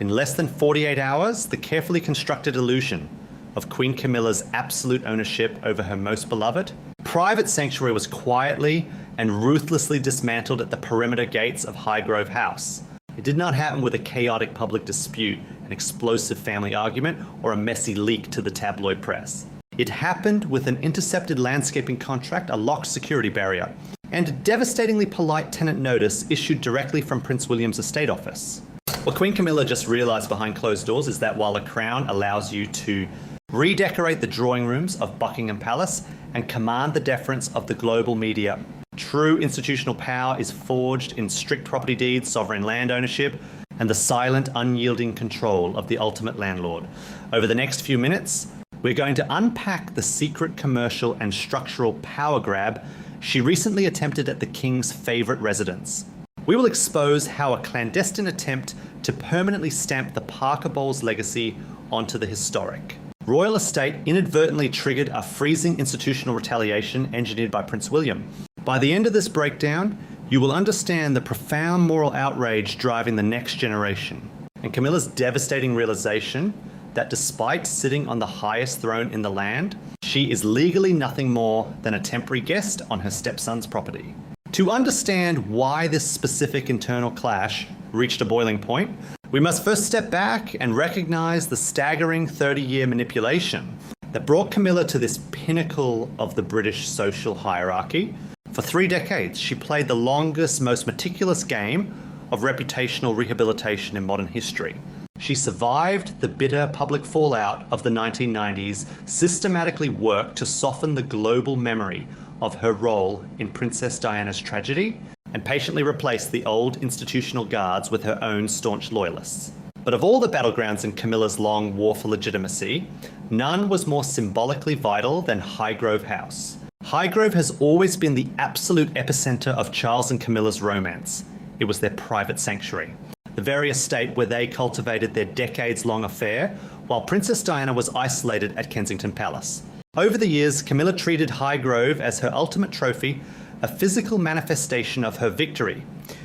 In less than 48 hours, the carefully constructed illusion of Queen Camilla's absolute ownership over her most beloved private sanctuary was quietly and ruthlessly dismantled at the perimeter gates of Highgrove House. It did not happen with a chaotic public dispute, an explosive family argument, or a messy leak to the tabloid press. It happened with an intercepted landscaping contract, a locked security barrier, and a devastatingly polite tenant notice issued directly from Prince William's estate office. What Queen Camilla just realised behind closed doors is that while a crown allows you to redecorate the drawing rooms of Buckingham Palace and command the deference of the global media, true institutional power is forged in strict property deeds, sovereign land ownership, and the silent, unyielding control of the ultimate landlord. Over the next few minutes, we're going to unpack the secret commercial and structural power grab she recently attempted at the King's favourite residence. We will expose how a clandestine attempt to permanently stamp the Parker Bowles legacy onto the historic royal estate inadvertently triggered a freezing institutional retaliation engineered by Prince William. By the end of this breakdown, you will understand the profound moral outrage driving the next generation, and Camilla's devastating realization that despite sitting on the highest throne in the land, she is legally nothing more than a temporary guest on her stepson's property. To understand why this specific internal clash reached a boiling point, we must first step back and recognize the staggering 30-year manipulation that brought Camilla to this pinnacle of the British social hierarchy. For 3 decades, she played the longest, most meticulous game of reputational rehabilitation in modern history. She survived the bitter public fallout of the 1990s, systematically worked to soften the global memory of her role in Princess Diana's tragedy, and patiently replaced the old institutional guards with her own staunch loyalists. But of all the battlegrounds in Camilla's long war for legitimacy, none was more symbolically vital than Highgrove House. Highgrove has always been the absolute epicenter of Charles and Camilla's romance. It was their private sanctuary, the very estate where they cultivated their decades-long affair, while Princess Diana was isolated at Kensington Palace. Over the years, Camilla treated Highgrove as her ultimate trophy, a physical manifestation of her victory.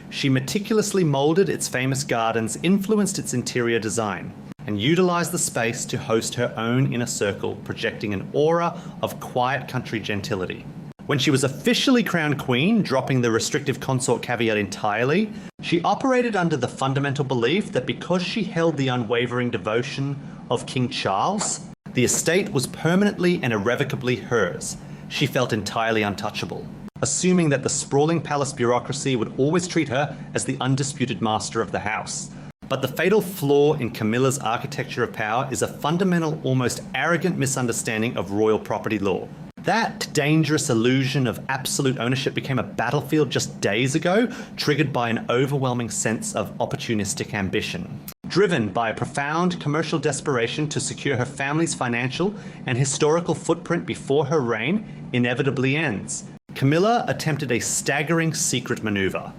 She meticulously molded its famous gardens, influenced its interior design, and utilized the space to host her own inner circle, projecting an aura of quiet country gentility. When she was officially crowned queen, dropping the restrictive consort caveat entirely, she operated under the fundamental belief that because she held the unwavering devotion of King Charles, the estate was permanently and irrevocably hers. She felt entirely untouchable, assuming that the sprawling palace bureaucracy would always treat her as the undisputed master of the house. But the fatal flaw in Camilla's architecture of power is a fundamental, almost arrogant misunderstanding of royal property law. That dangerous illusion of absolute ownership became a battlefield just days ago, triggered by an overwhelming sense of opportunistic ambition. Driven by a profound commercial desperation to secure her family's financial and historical footprint before her reign inevitably ends, Camilla attempted a staggering secret maneuver.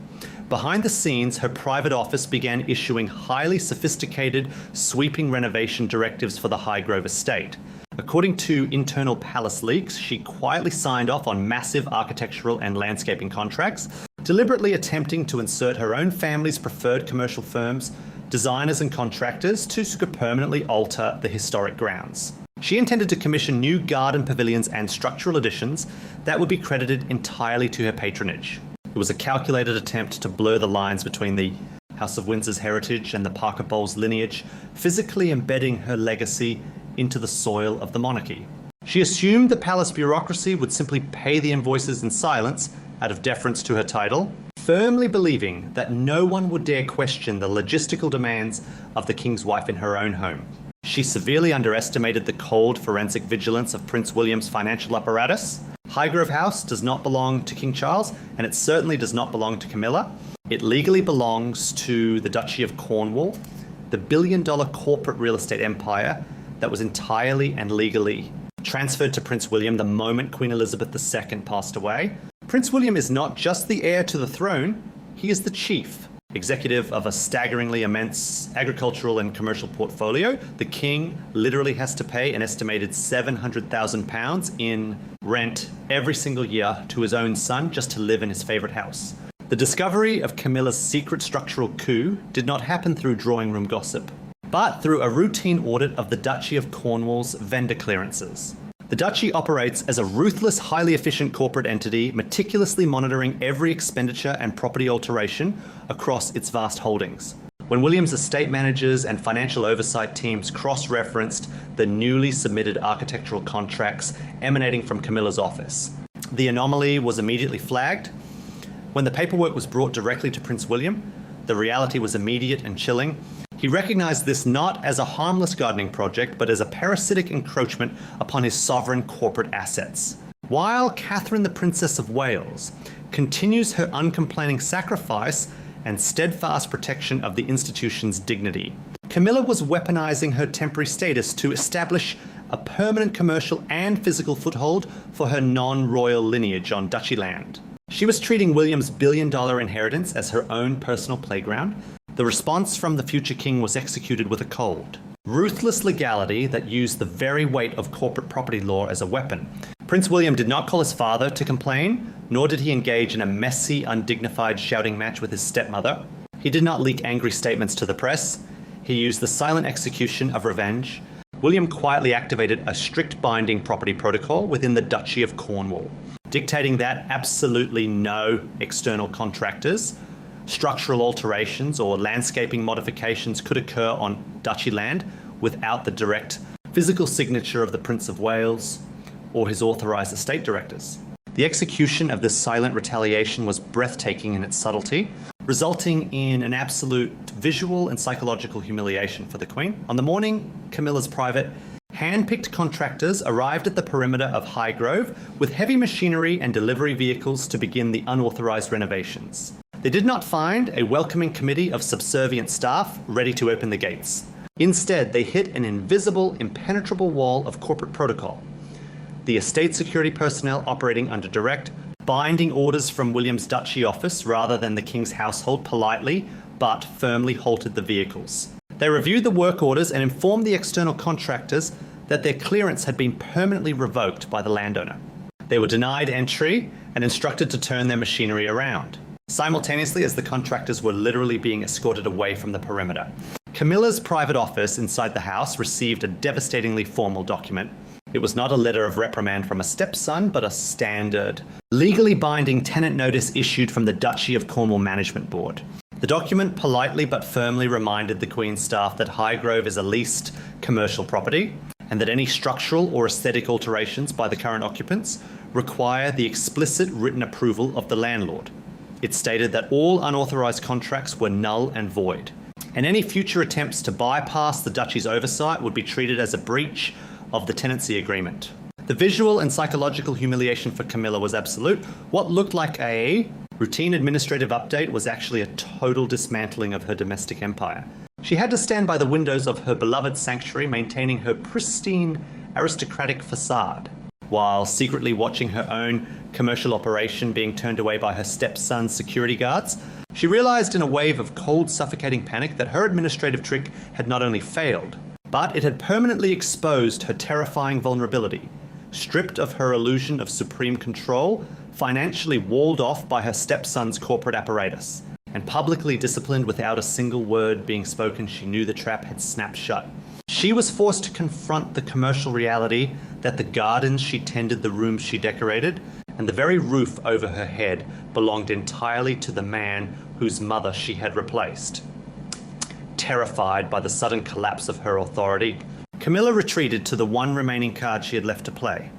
Behind the scenes, her private office began issuing highly sophisticated, sweeping renovation directives for the Highgrove estate. According to internal palace leaks, she quietly signed off on massive architectural and landscaping contracts, deliberately attempting to insert her own family's preferred commercial firms, designers and contractors to permanently alter the historic grounds. She intended to commission new garden pavilions and structural additions that would be credited entirely to her patronage. It was a calculated attempt to blur the lines between the House of Windsor's heritage and the Parker Bowles lineage, physically embedding her legacy into the soil of the monarchy. She assumed the palace bureaucracy would simply pay the invoices in silence out of deference to her title, firmly believing that no one would dare question the logistical demands of the king's wife in her own home. She severely underestimated the cold forensic vigilance of Prince William's financial apparatus. Highgrove House does not belong to King Charles, and it certainly does not belong to Camilla. It legally belongs to the Duchy of Cornwall, the billion-dollar corporate real estate empire that was entirely and legally transferred to Prince William the moment Queen Elizabeth II passed away. Prince William is not just the heir to the throne, he is the chief executive of a staggeringly immense agricultural and commercial portfolio. The king literally has to pay an estimated £700,000 in rent every single year to his own son just to live in his favourite house. The discovery of Camilla's secret structural coup did not happen through drawing room gossip. but through a routine audit of the Duchy of Cornwall's vendor clearances. The Duchy operates as a ruthless, highly efficient corporate entity, meticulously monitoring every expenditure and property alteration across its vast holdings. When William's estate managers and financial oversight teams cross-referenced the newly submitted architectural contracts emanating from Camilla's office, the anomaly was immediately flagged. When the paperwork was brought directly to Prince William, the reality was immediate and chilling. He recognized this not as a harmless gardening project, but as a parasitic encroachment upon his sovereign corporate assets. While Catherine, the Princess of Wales, continues her uncomplaining sacrifice and steadfast protection of the institution's dignity, Camilla was weaponizing her temporary status to establish a permanent commercial and physical foothold for her non-royal lineage on Duchy land. She was treating William's billion-dollar inheritance as her own personal playground. The response from the future king was executed with a cold, ruthless legality that used the very weight of corporate property law as a weapon. Prince William did not call his father to complain, nor did he engage in a messy, undignified shouting match with his stepmother. He did not leak angry statements to the press. He used the silent execution of revenge. William quietly activated a strict binding property protocol within the Duchy of Cornwall, dictating that absolutely no external contractors, structural alterations or landscaping modifications could occur on Duchy land without the direct physical signature of the Prince of Wales or his authorised estate directors. The execution of this silent retaliation was breathtaking in its subtlety, resulting in an absolute visual and psychological humiliation for the Queen. On the morning Camilla's private, hand-picked contractors arrived at the perimeter of Highgrove with heavy machinery and delivery vehicles to begin the unauthorised renovations. They did not find a welcoming committee of subservient staff ready to open the gates. Instead, they hit an invisible, impenetrable wall of corporate protocol. The estate security personnel operating under direct, binding orders from William's Duchy office rather than the King's household politely but firmly halted the vehicles. They reviewed the work orders and informed the external contractors that their clearance had been permanently revoked by the landowner. They were denied entry and instructed to turn their machinery around, simultaneously as the contractors were literally being escorted away from the perimeter. Camilla's private office inside the house received a devastatingly formal document. It was not a letter of reprimand from a stepson, but a standard, legally binding tenant notice issued from the Duchy of Cornwall Management Board. The document politely but firmly reminded the Queen's staff that Highgrove is a leased commercial property, and that any structural or aesthetic alterations by the current occupants require the explicit written approval of the landlord. It stated that all unauthorised contracts were null and void, and any future attempts to bypass the Duchy's oversight would be treated as a breach of the tenancy agreement. The visual and psychological humiliation for Camilla was absolute. What looked like a routine administrative update was actually a total dismantling of her domestic empire. She had to stand by the windows of her beloved sanctuary, maintaining her pristine aristocratic facade, while secretly watching her own commercial operation being turned away by her stepson's security guards. She realized in a wave of cold, suffocating panic that her administrative trick had not only failed, but it had permanently exposed her terrifying vulnerability. Stripped of her illusion of supreme control, financially walled off by her stepson's corporate apparatus, and publicly disciplined without a single word being spoken, she knew the trap had snapped shut. She was forced to confront the commercial reality that the gardens she tended, the rooms she decorated, and the very roof over her head belonged entirely to the man whose mother she had replaced. Terrified by the sudden collapse of her authority, Camilla retreated to the one remaining card she had left to play.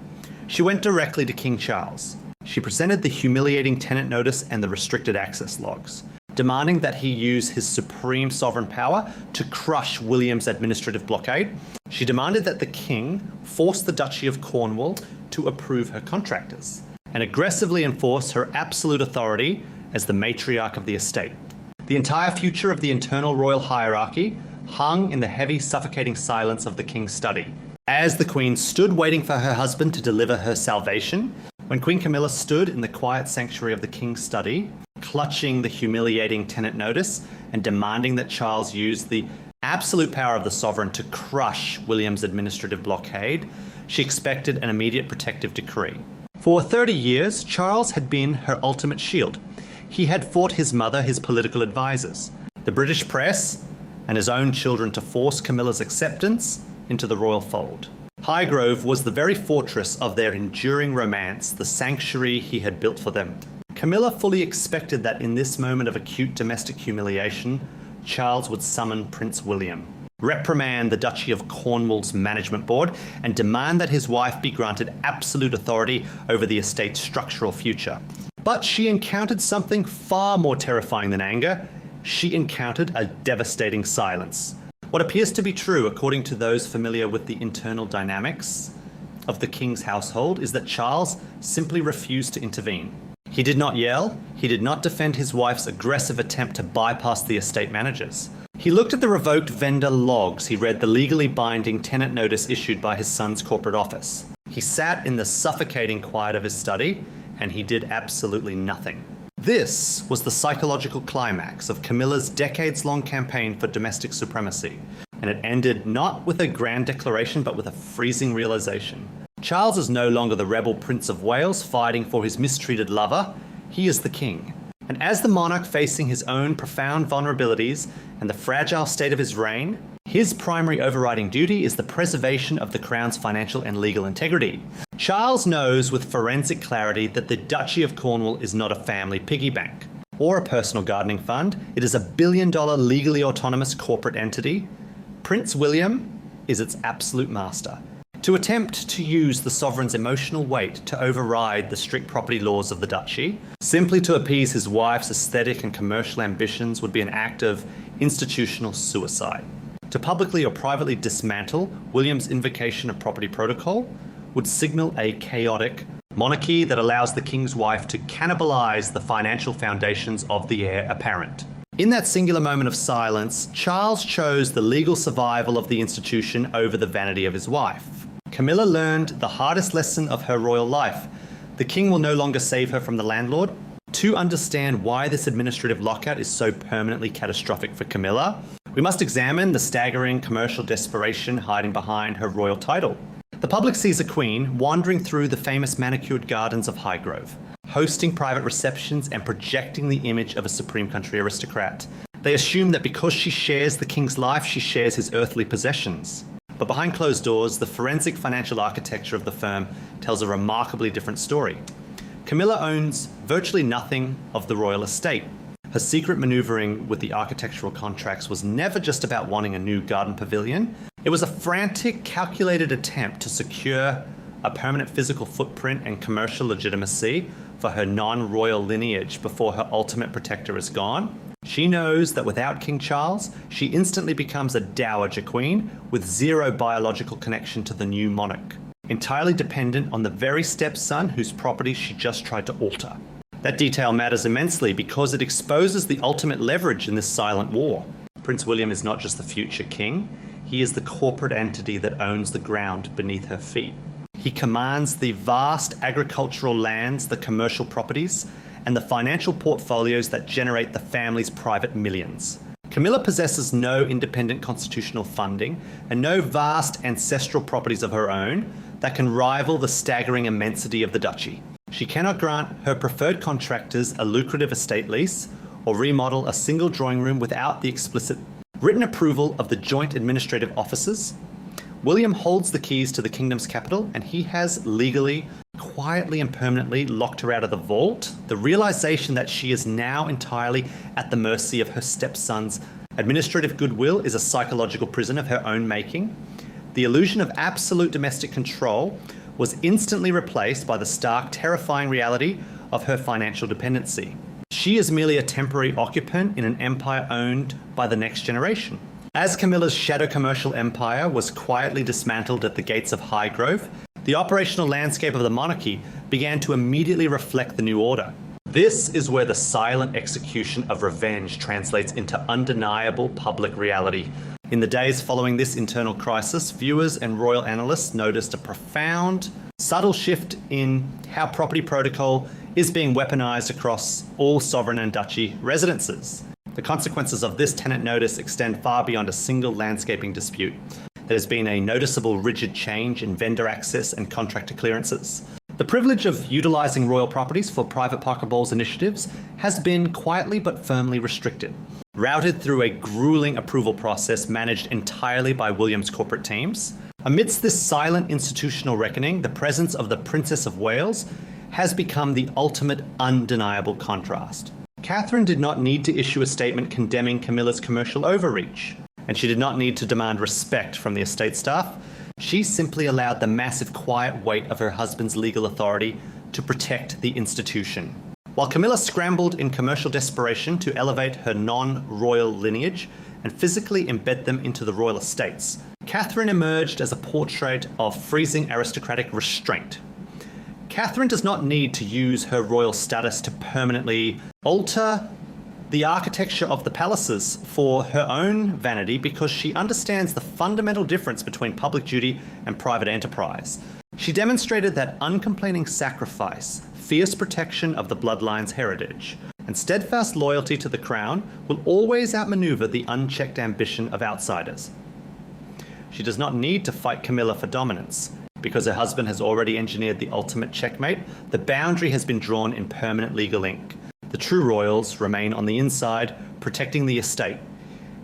She went directly to King Charles. She presented the humiliating tenant notice and the restricted access logs, demanding that he use his supreme sovereign power to crush William's administrative blockade. She demanded that the king force the Duchy of Cornwall to approve her contractors and aggressively enforce her absolute authority as the matriarch of the estate. The entire future of the internal royal hierarchy hung in the heavy, suffocating silence of the king's study. As the Queen stood waiting for her husband to deliver her salvation, when Queen Camilla stood in the quiet sanctuary of the king's study, clutching the humiliating tenant notice and demanding that Charles use the absolute power of the sovereign to crush William's administrative blockade, she expected an immediate protective decree. For 30 years, Charles had been her ultimate shield. He had fought his mother, his political advisors, the British press, and his own children to force Camilla's acceptance into the royal fold. Highgrove was the very fortress of their enduring romance, the sanctuary he had built for them. Camilla fully expected that in this moment of acute domestic humiliation, Charles would summon Prince William, reprimand the Duchy of Cornwall's management board, and demand that his wife be granted absolute authority over the estate's structural future. But she encountered something far more terrifying than anger. She encountered a devastating silence. What appears to be true, according to those familiar with the internal dynamics of the king's household, is that Charles simply refused to intervene. He did not yell. He did not defend his wife's aggressive attempt to bypass the estate managers. He looked at the revoked vendor logs. He read the legally binding tenant notice issued by his son's corporate office. He sat in the suffocating quiet of his study, and he did absolutely nothing. This was the psychological climax of Camilla's decades-long campaign for domestic supremacy, and it ended not with a grand declaration, but with a freezing realization. Charles is no longer the rebel Prince of Wales fighting for his mistreated lover. He is the king. And as the monarch facing his own profound vulnerabilities and the fragile state of his reign, his primary overriding duty is the preservation of the crown's financial and legal integrity. Charles knows with forensic clarity that the Duchy of Cornwall is not a family piggy bank or a personal gardening fund. It is a billion-dollar legally autonomous corporate entity. Prince William is its absolute master. To attempt to use the sovereign's emotional weight to override the strict property laws of the duchy, simply to appease his wife's aesthetic and commercial ambitions, would be an act of institutional suicide. To publicly or privately dismantle William's invocation of property protocol would signal a chaotic monarchy that allows the king's wife to cannibalize the financial foundations of the heir apparent. In that singular moment of silence, Charles chose the legal survival of the institution over the vanity of his wife. Camilla learned the hardest lesson of her royal life. The king will no longer save her from the landlord. To understand why this administrative lockout is so permanently catastrophic for Camilla, we must examine the staggering commercial desperation hiding behind her royal title. The public sees a queen wandering through the famous manicured gardens of Highgrove, hosting private receptions and projecting the image of a supreme country aristocrat. They assume that because she shares the king's life, she shares his earthly possessions. But behind closed doors, the forensic financial architecture of the firm tells a remarkably different story. Camilla owns virtually nothing of the royal estate. Her secret maneuvering with the architectural contracts was never just about wanting a new garden pavilion. It was a frantic, calculated attempt to secure a permanent physical footprint and commercial legitimacy for her non-royal lineage before her ultimate protector is gone. She knows that without King Charles, she instantly becomes a dowager queen with zero biological connection to the new monarch, entirely dependent on the very stepson whose property she just tried to alter. That detail matters immensely because it exposes the ultimate leverage in this silent war. Prince William is not just the future king, he is the corporate entity that owns the ground beneath her feet. He commands the vast agricultural lands, the commercial properties, and the financial portfolios that generate the family's private millions. Camilla possesses no independent constitutional funding and no vast ancestral properties of her own that can rival the staggering immensity of the duchy. She cannot grant her preferred contractors a lucrative estate lease or remodel a single drawing room without the explicit written approval of the joint administrative officers. William holds the keys to the kingdom's capital, and he has legally, quietly and permanently locked her out of the vault. The realization that she is now entirely at the mercy of her stepson's administrative goodwill is a psychological prison of her own making. The illusion of absolute domestic control was instantly replaced by the stark, terrifying reality of her financial dependency. She is merely a temporary occupant in an empire owned by the next generation. As Camilla's shadow commercial empire was quietly dismantled at the gates of Highgrove, the operational landscape of the monarchy began to immediately reflect the new order. This is where the silent execution of revenge translates into undeniable public reality. In the days following this internal crisis, viewers and royal analysts noticed a profound, subtle shift in how property protocol is being weaponized across all sovereign and duchy residences. The consequences of this tenant notice extend far beyond a single landscaping dispute. There has been a noticeable rigid change in vendor access and contractor clearances. The privilege of utilizing royal properties for private pocket balls initiatives has been quietly but firmly restricted. routed through a grueling approval process managed entirely by William's corporate teams. Amidst this silent institutional reckoning, the presence of the Princess of Wales has become the ultimate undeniable contrast. Catherine did not need to issue a statement condemning Camilla's commercial overreach, and she did not need to demand respect from the estate staff. She simply allowed the massive quiet weight of her husband's legal authority to protect the institution. While Camilla scrambled in commercial desperation to elevate her non-royal lineage and physically embed them into the royal estates, Catherine emerged as a portrait of freezing aristocratic restraint. Catherine does not need to use her royal status to permanently alter the architecture of the palaces for her own vanity, because she understands the fundamental difference between public duty and private enterprise. She demonstrated that uncomplaining sacrifice, fierce protection of the bloodline's heritage, and steadfast loyalty to the crown will always outmaneuver the unchecked ambition of outsiders. She does not need to fight Camilla for dominance. Because her husband has already engineered the ultimate checkmate, the boundary has been drawn in permanent legal ink. The true royals remain on the inside, protecting the estate,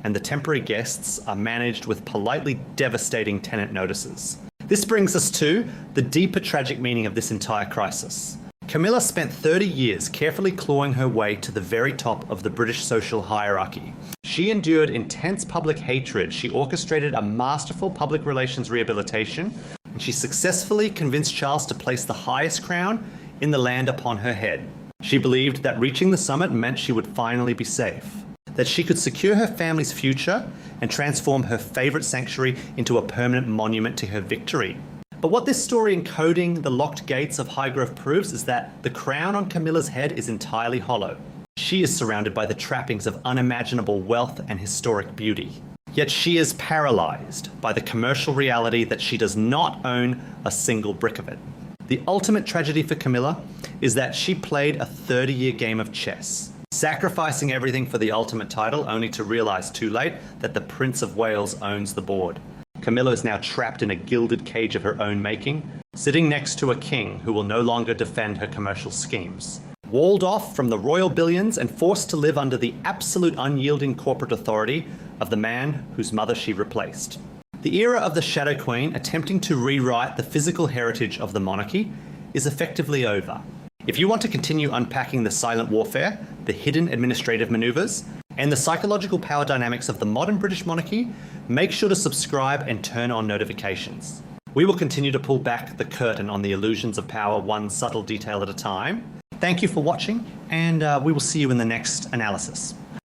and the temporary guests are managed with politely devastating tenant notices. This brings us to the deeper tragic meaning of this entire crisis. Camilla spent 30 years carefully clawing her way to the very top of the British social hierarchy. She endured intense public hatred, she orchestrated a masterful public relations rehabilitation, and she successfully convinced Charles to place the highest crown in the land upon her head. She believed that reaching the summit meant she would finally be safe, that she could secure her family's future and transform her favorite sanctuary into a permanent monument to her victory. But what this story encoding the locked gates of Highgrove proves is that the crown on Camilla's head is entirely hollow. She is surrounded by the trappings of unimaginable wealth and historic beauty. Yet she is paralyzed by the commercial reality that she does not own a single brick of it. The ultimate tragedy for Camilla is that she played a 30-year game of chess, sacrificing everything for the ultimate title only to realize too late that the Prince of Wales owns the board. Camilla is now trapped in a gilded cage of her own making, sitting next to a king who will no longer defend her commercial schemes. Walled off from the royal billions and forced to live under the absolute unyielding corporate authority of the man whose mother she replaced. The era of the Shadow Queen attempting to rewrite the physical heritage of the monarchy is effectively over. If you want to continue unpacking the silent warfare, the hidden administrative maneuvers, and the psychological power dynamics of the modern British monarchy, make sure to subscribe and turn on notifications. We will continue to pull back the curtain on the illusions of power, one subtle detail at a time. Thank you for watching, and we will see you in the next analysis.